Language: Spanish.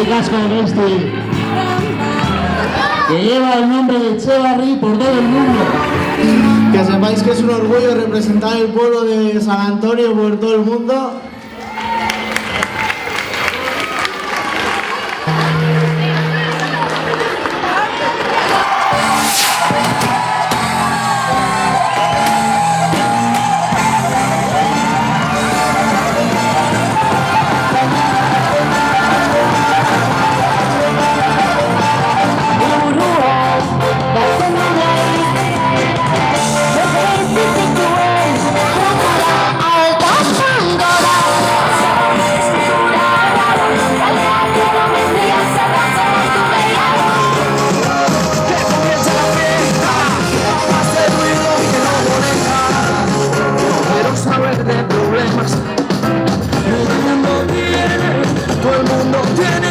casco este que lleva el nombre de Etxebarri por todo el mundo. Que sepáis que es un orgullo representar el pueblo de San Antonio por todo el mundo. De problemas, todo el mundo tiene